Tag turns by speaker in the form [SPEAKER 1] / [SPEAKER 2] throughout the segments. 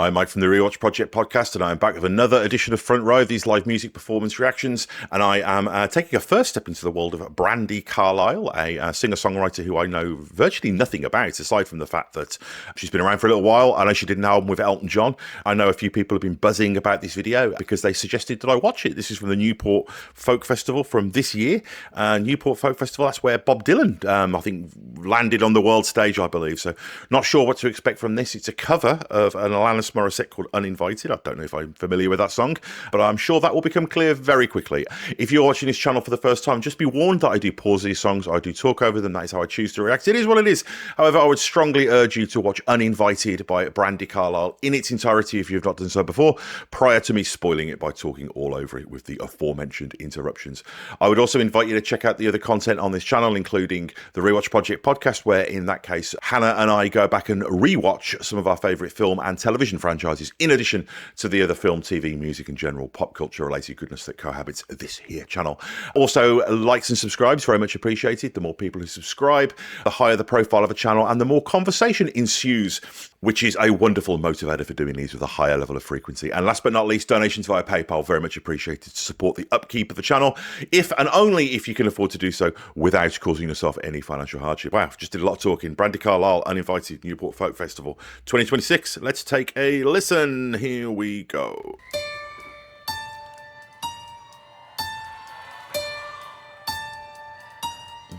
[SPEAKER 1] I'm Mike from the Rewatch Project podcast, and I'm back with another edition of Front Row of these live music performance reactions. And I am taking a first step into the world of Brandi Carlile, a singer-songwriter who I know virtually nothing about, aside from the fact that she's been around for a little while. I know she did an album with Elton John. I know a few people have been buzzing about this video because they suggested that I watch it. This is from the Newport Folk Festival from this year. Newport Folk Festival, that's where Bob Dylan, I think, landed on the world stage, I believe. So not sure what to expect from this. It's a cover of an Alanis Morissette called Uninvited. I don't know if I'm familiar with that song, but I'm sure that will become clear very quickly. If you're watching this channel for the first time, just be warned that I do pause these songs, I do talk over them, that is how I choose to react. It is what it is. However, I would strongly urge you to watch Uninvited by Brandi Carlile in its entirety if you've not done so before, prior to me spoiling it by talking all over it with the aforementioned interruptions. I would also invite you to check out the other content on this channel, including the Rewatch Project podcast, where in that case, Hannah and I go back and rewatch some of our favourite film and television franchises, in addition to the other film, TV, music and general pop culture related goodness that cohabits this here channel. Also, likes and subscribes, very much appreciated. The more people who subscribe, the higher the profile of a channel and the more conversation ensues, which is a wonderful motivator for doing these with a higher level of frequency. And last but not least, donations via PayPal, very much appreciated to support the upkeep of the channel, if and only if you can afford to do so without causing yourself any financial hardship. Wow, just did a lot of talking. Brandi Carlile, Uninvited, Newport Folk Festival 2026. Let's take a listen. Here we go.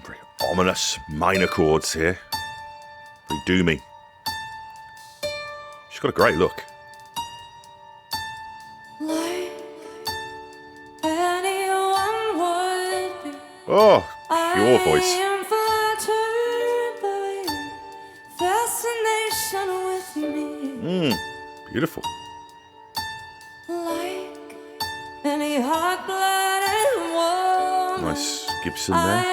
[SPEAKER 1] Very ominous minor chords here. Very doomy. She's got a great look. Oh, pure voice. Beautiful. Nice Gibson there.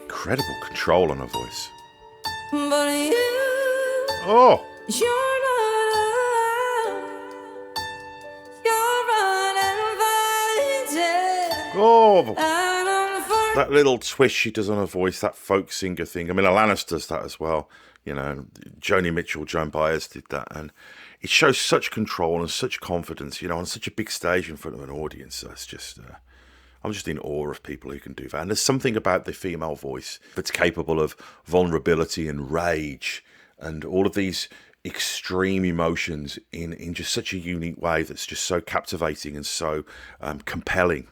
[SPEAKER 1] Incredible control on her voice. Oh! Oh, that little twist she does on her voice, that folk singer thing. I mean, Alanis does that as well. You know, Joni Mitchell, Joan Baez did that. And it shows such control and such confidence, you know, on such a big stage in front of an audience. That's just, I'm just in awe of people who can do that. And there's something about the female voice that's capable of vulnerability and rage and all of these extreme emotions in just such a unique way that's just so captivating and so compelling.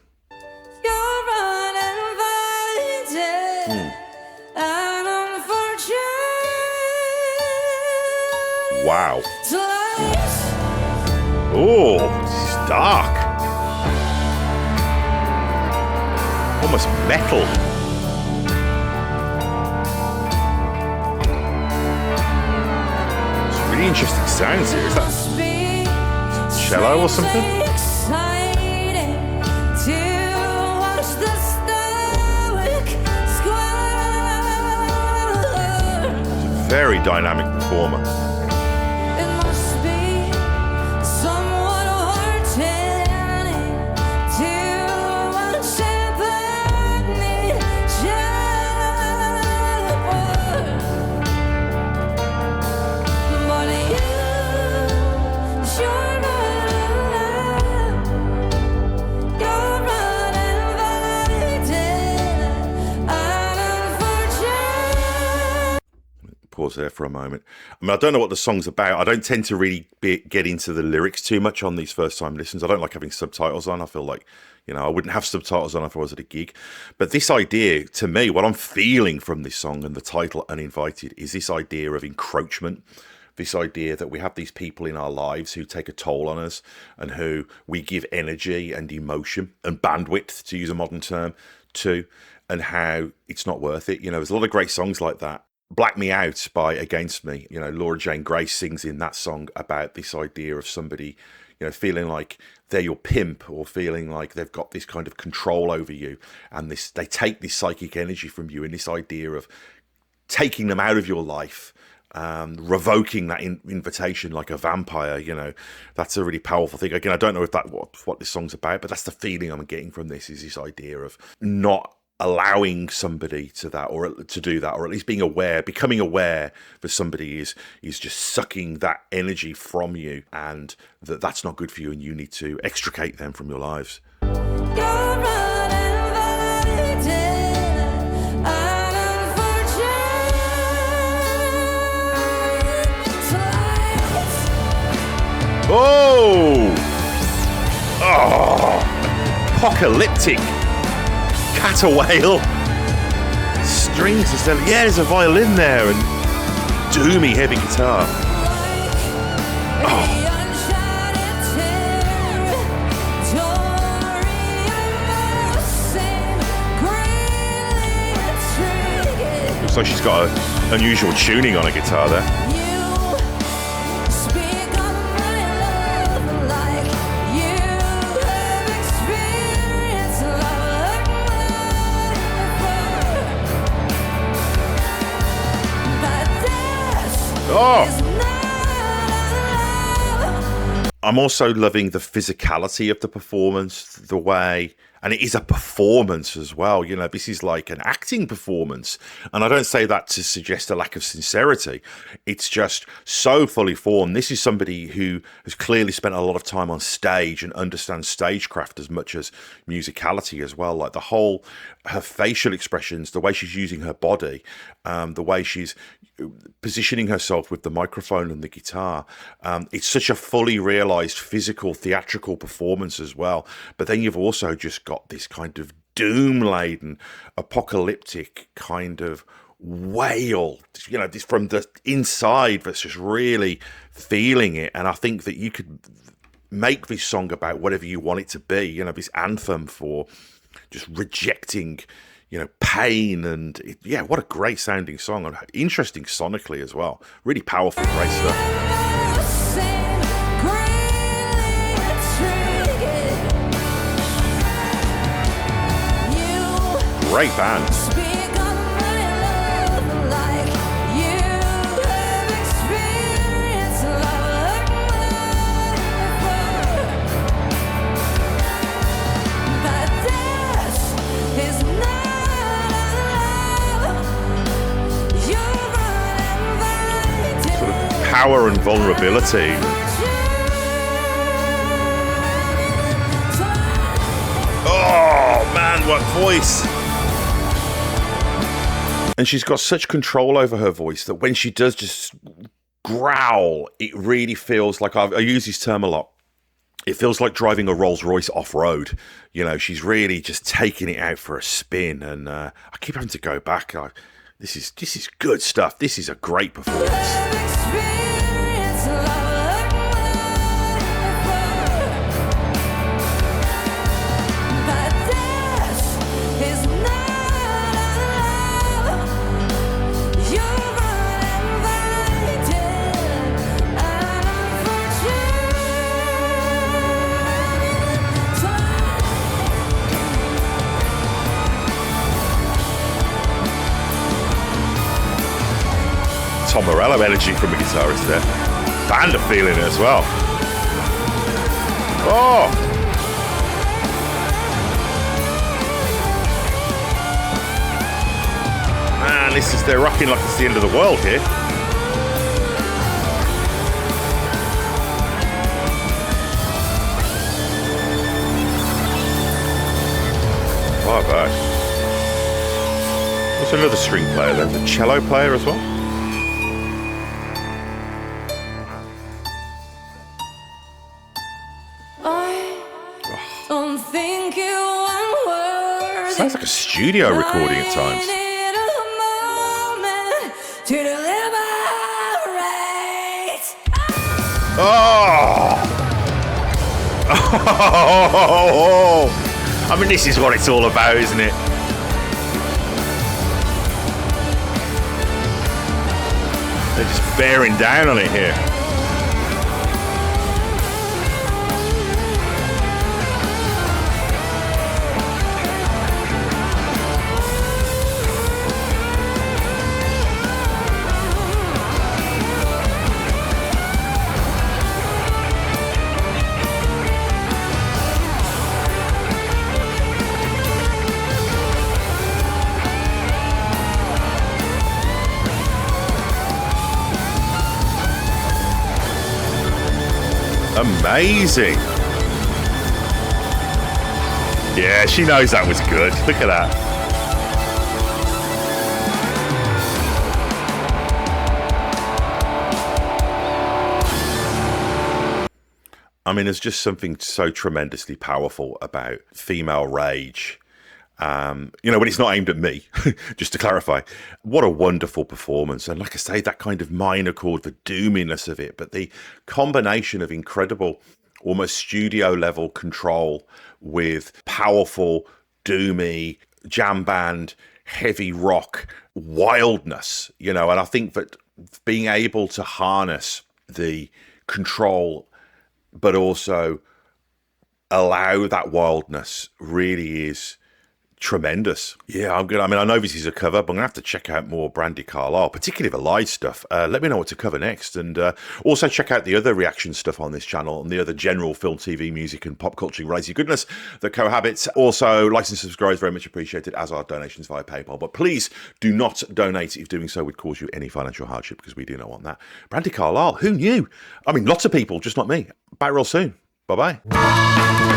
[SPEAKER 1] Wow. Oh, it's dark. Almost metal. It's really interesting sounds here. Is that cello or something? Very dynamic performer. Pause there for a moment. I mean, I don't know what the song's about. I don't tend to really get into the lyrics too much on these first time listens. I don't like having subtitles on. I feel like, you know, I wouldn't have subtitles on if I was at a gig. But this idea, to me, what I'm feeling from this song and the title Uninvited is this idea of encroachment. This idea that we have these people in our lives who take a toll on us and who we give energy and emotion and bandwidth, to use a modern term, to, and how it's not worth it. You know, there's a lot of great songs like that. Black Me Out by Against Me. You know, Laura Jane Grace sings in that song about this idea of somebody, you know, feeling like they're your pimp or feeling like they've got this kind of control over you. And this, they take this psychic energy from you, and this idea of taking them out of your life, revoking that invitation like a vampire, you know, that's a really powerful thing. Again, I don't know if that's what this song's about, but that's the feeling I'm getting from this, is this idea of not allowing somebody to that, or to do that, or at least being aware, becoming aware that somebody is just sucking that energy from you, and that's not good for you, and you need to extricate them from your lives. Apocalyptic caterwaul strings instead. Yeah, there's a violin there and doomy heavy guitar. Looks like she's got an unusual tuning on a guitar there. I'm also loving the physicality of the performance, the way, and it is a performance as well. You know, this is like an acting performance. And I don't say that to suggest a lack of sincerity. It's just so fully formed. This is somebody who has clearly spent a lot of time on stage and understands stagecraft as much as musicality as well. Like her facial expressions, the way she's using her body, the way she's positioning herself with the microphone and the guitar. It's such a fully realized physical, theatrical performance as well. But then you've also just got this kind of doom-laden, apocalyptic kind of wail, you know, this from the inside that's just really feeling it. And I think that you could make this song about whatever you want it to be, you know, this anthem for just rejecting, you know, pain. And yeah, what a great sounding song, and interesting sonically as well. Really powerful, great stuff. Great band. Power and vulnerability. Oh man, what voice! And she's got such control over her voice that when she does just growl, it really feels like, I use this term a lot, it feels like driving a Rolls Royce off-road. You know, she's really just taking it out for a spin, and I keep having to go back. This is good stuff. This is a great performance. Tom Morello energy from the guitarist there. Band are feeling it as well. Oh! Man, they're rocking like it's the end of the world here. Far back. There's another string player there, the cello player as well. Sounds like a studio recording at times. Oh! I mean, this is what it's all about, isn't it? They're just bearing down on it here. Amazing. Yeah, she knows that was good. Look at that. I mean, there's just something so tremendously powerful about female rage. When it's not aimed at me, just to clarify. What a wonderful performance. And like I say, that kind of minor chord, the doominess of it, but the combination of incredible, almost studio level control with powerful, doomy, jam band, heavy rock, wildness, and I think that being able to harness the control but also allow that wildness really is tremendous. Yeah, I'm good. I mean, I know this is a cover, but I'm going to have to check out more Brandi Carlile, particularly the live stuff. Let me know what to cover next. And also check out the other reaction stuff on this channel and the other general film, TV, music, and pop culture related goodness that cohabits. Also, like and subscribe is very much appreciated, as are donations via PayPal. But please do not donate if doing so would cause you any financial hardship, because we do not want that. Brandi Carlile, who knew? I mean, lots of people, just not me. Back real soon. Bye-bye.